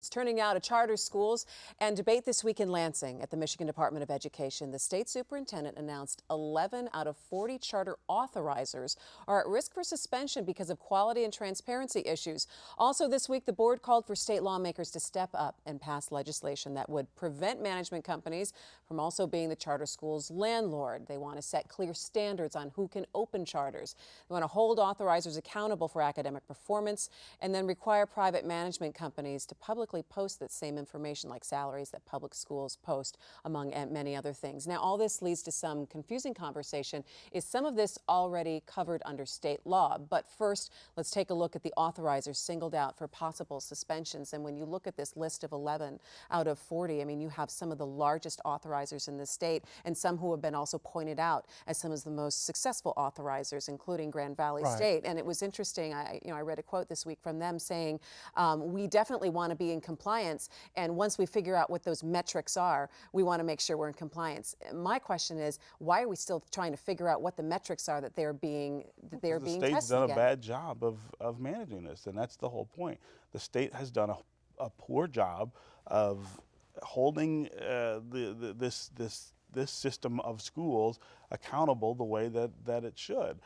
It's turning out to charter schools and debate this week in Lansing at the Michigan Department of Education. The state superintendent announced 11 out of 40 charter authorizers are at risk for suspension because of quality and transparency issues. Also this week, the board called for state lawmakers to step up and pass legislation that would prevent management companies from also being the charter school's landlord. They want to set clear standards on who can open charters. They want to hold authorizers accountable for academic performance and then require private management companies to publicly post that same information, like salaries that public schools post, among many other things. Now, all this leads to some confusing conversation. Is some of this already covered under state law? But first, let's take a look at the authorizers singled out for possible suspensions. And when you look at this list of 11 out of 40, I mean, you have some of the largest authorizers in the state and some who have been also pointed out as some of the most successful authorizers, including Grand Valley State. And it was interesting. I read a quote this week from them saying, we definitely want to be in compliance. And once we figure out what those metrics are, we want to make sure we're in compliance. My question is, why are we still trying to figure out what the metrics are that they're being tested? The state's done a bad job of managing this, and that's the whole point. The state has done a poor job of holding this system of schools accountable the way that it should.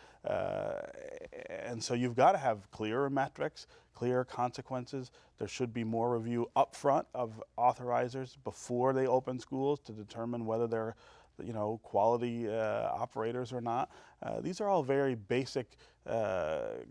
And so you've got to have clearer metrics, clearer consequences. There should be more review up front of authorizers before they open schools to determine whether they're quality operators or not. These are all very basic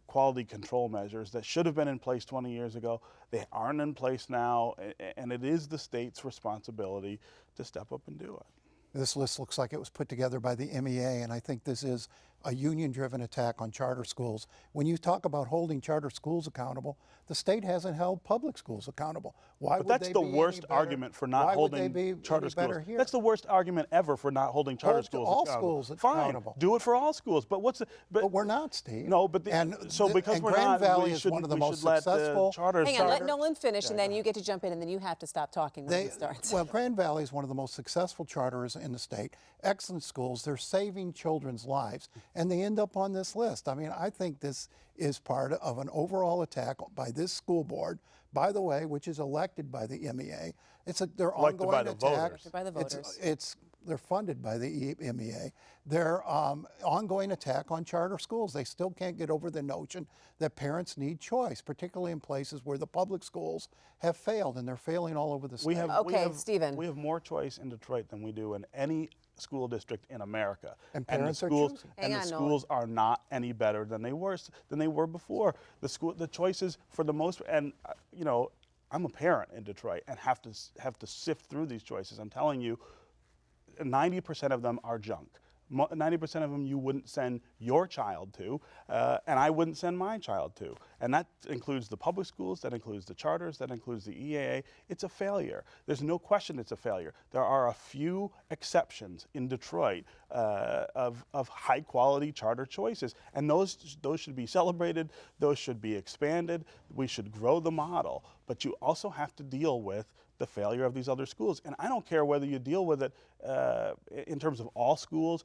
quality control measures that should have been in place 20 years ago. They aren't in place now, and it is the state's responsibility to step up and do it. This list looks like it was put together by the MEA, and I think this is a union-driven attack on charter schools. When you talk about holding charter schools accountable, the state hasn't held public schools accountable. Why would they be any better? But that's the worst argument for not holding charter schools. That's the worst argument ever for not holding charter schools accountable. All schools accountable. Fine, do it for all schools. But but we're not, Steve. No, but because we're Grand not, Valley is one of the most successful charters. Hang on, let Nolan finish, and then you get to jump in, and then you have to stop talking when he starts. Well, Grand Valley is one of the most successful charters in the state. Excellent schools. They're saving children's lives, and they end up on this list. I mean, I think this is part of an overall attack by this school board, by the way, which is elected by the MEA. It's their ongoing attack. By the voters. They're funded by the MEA. Their ongoing attack on charter schools. They still can't get over the notion that parents need choice, particularly in places where the public schools have failed, and they're failing all over the state. Stephen. We have more choice in Detroit than we do in any school district in America, and parents are choosing. And the schools are not any better than they were before. The choices for the most, and I'm a parent in Detroit and have to sift through these choices. I'm telling you, 90% of them are junk. 90% of them you wouldn't send your child to, and I wouldn't send my child to. And that includes the public schools, that includes the charters, that includes the EAA. It's a failure. There's no question it's a failure. There are a few exceptions in Detroit of high quality charter choices, and those should be celebrated, those should be expanded, we should grow the model, but you also have to deal with the failure of these other schools. And I don't care whether you deal with it in terms of all schools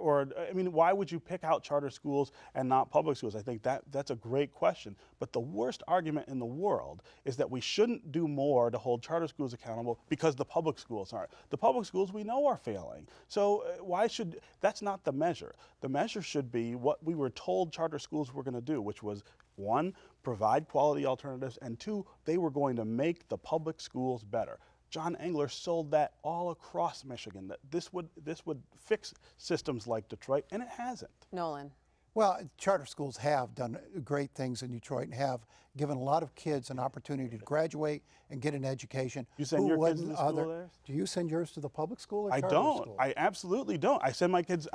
or I mean, why would you pick out charter schools and not public schools? I think that's a great question. But the worst argument in the world is that we shouldn't do more to hold charter schools accountable because the public schools aren't. The public schools we know are failing. So that's not the measure. The measure should be what we were told charter schools were going to do, which was, one, provide quality alternatives, and two, they were going to make the public schools better. John Engler sold that all across Michigan, that this would fix systems like Detroit, and it hasn't. Nolan. Well, charter schools have done great things in Detroit and have given a lot of kids an opportunity to graduate and get an education. You send your kids to the school there? Do you send yours to the public school or charter school? I absolutely don't. I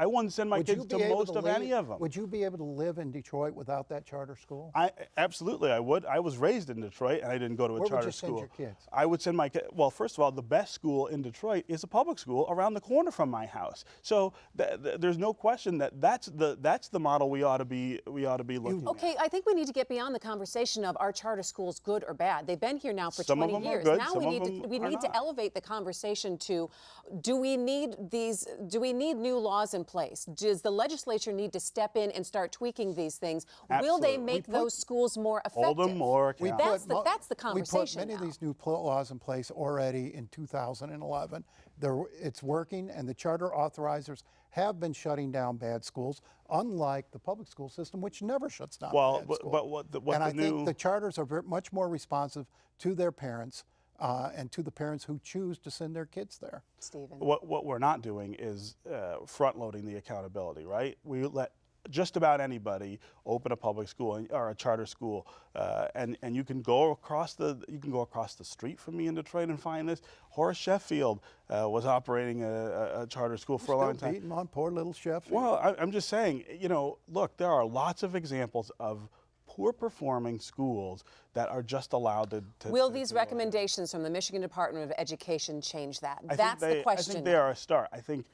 wouldn't send my kids to most of any of them. Would you be able to live in Detroit without that charter school? Absolutely, I would. I was raised in Detroit, and I didn't go to a charter school. Where would you send your kids? I would send my kids. Well, first of all, the best school in Detroit is a public school around the corner from my house. So there's no question that that's the model we ought to be looking at. Okay, I think we need to get beyond the conversation of of are charter schools good or bad? They've been here now for Some of 20 them are years. good, Now some we of need to them are not. elevate the conversation to, do we need new laws in place? Does the legislature need to step in and start tweaking these things? Will they Absolutely. make those schools more effective? Hold them more accountable. That's the conversation. We put many now. of these new laws in place already in 2011. It's working, and the charter authorizers have been shutting down bad schools, unlike the public school system, which never shuts down bad schools. But what and the I think the charters are much more responsive to their parents and to the parents who choose to send their kids there. Stephen. What we're not doing is front-loading the accountability, right? We let just about anybody open a public school or a charter school, and you can go across the street from me in Detroit and find this. Horace Sheffield was operating a charter school for a long time. Beating on poor little Sheffield. Well, I'm just saying, look, there are lots of examples of poor performing schools that are just allowed to Will these recommendations from the Michigan Department of Education change that? That's the question. I think they are a start. I think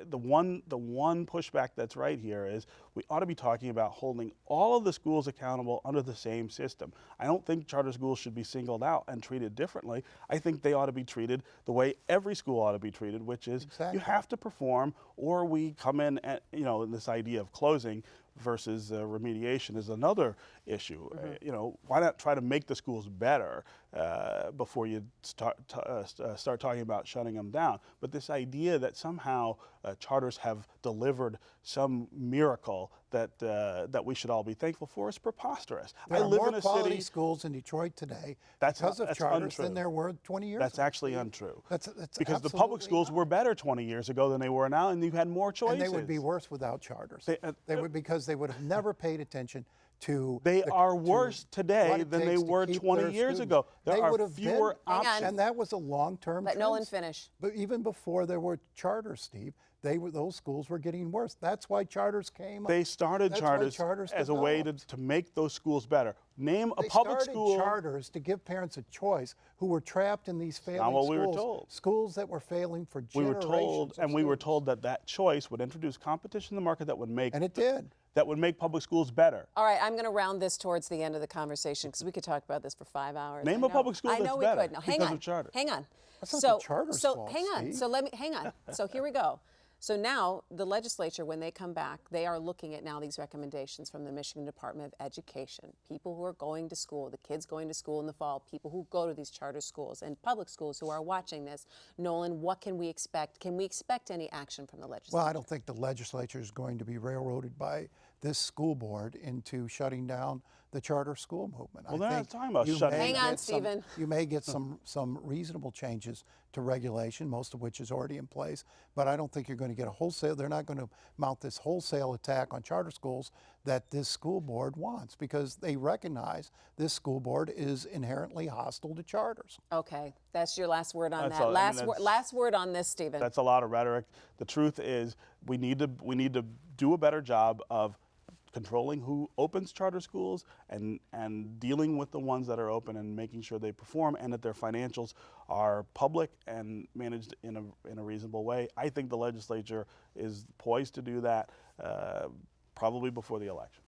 the one pushback that's right here is we ought to be talking about holding all of the schools accountable under the same system. I don't think charter schools should be singled out and treated differently. I think they ought to be treated the way every school ought to be treated, which is you have to perform, or we come in at, this idea of closing versus remediation is another issue. Why not try to make the schools better before you start talking about shutting them down? But this idea that somehow charters have delivered some miracle that we should all be thankful for is preposterous. There I live are in more a quality city. schools in Detroit today That's because of charters untrue. than there were 20 years ago. That's actually untrue. That's because the public schools were better 20 years ago than they were now, and you had more choices. And they would be worse without charters. Because they would have never paid attention to. They are worse today than they were 20 years ago. There are fewer options. And that was a long-term Let Nolan finish. But even before there were charters, Steve, those schools were getting worse. That's why charters came. They started charters as a way to make those schools better. Name a public school. They started charters to give parents a choice who were trapped in these failing Not what schools. we were told. Schools that were failing for generations. We were told that choice would introduce competition in the market that would make. And it did. That would make public schools better. All right, I'm going to round this towards the end of the conversation because we could talk about this for 5 hours. Name a public school that's better. I know we could. Now, hang because on. of charter. Hang on. That's not the charter's so fault, hang on. Steve. So hang on. So here we go. So now the legislature, when they come back, they are looking at now these recommendations from the Michigan Department of Education. People who are going to school, the kids going to school in the fall, people who go to these charter schools and public schools who are watching this. Nolan, what can we expect? Can we expect any action from the legislature? Well, I don't think the legislature is going to be railroaded by this school board into shutting down the charter school movement. Well, they're not talking about shutting down. Hang on, Stephen. You may get some reasonable changes to regulation, most of which is already in place, but I don't think you're going to get a wholesale. They're not going to mount this wholesale attack on charter schools that this school board wants, because they recognize this school board is inherently hostile to charters. Okay, that's your last word on That's that. all. Last word on this, Stephen. That's a lot of rhetoric. The truth is, we need to do a better job of controlling who opens charter schools and dealing with the ones that are open and making sure they perform and that their financials are public and managed in a reasonable way. I think the legislature is poised to do that probably before the election.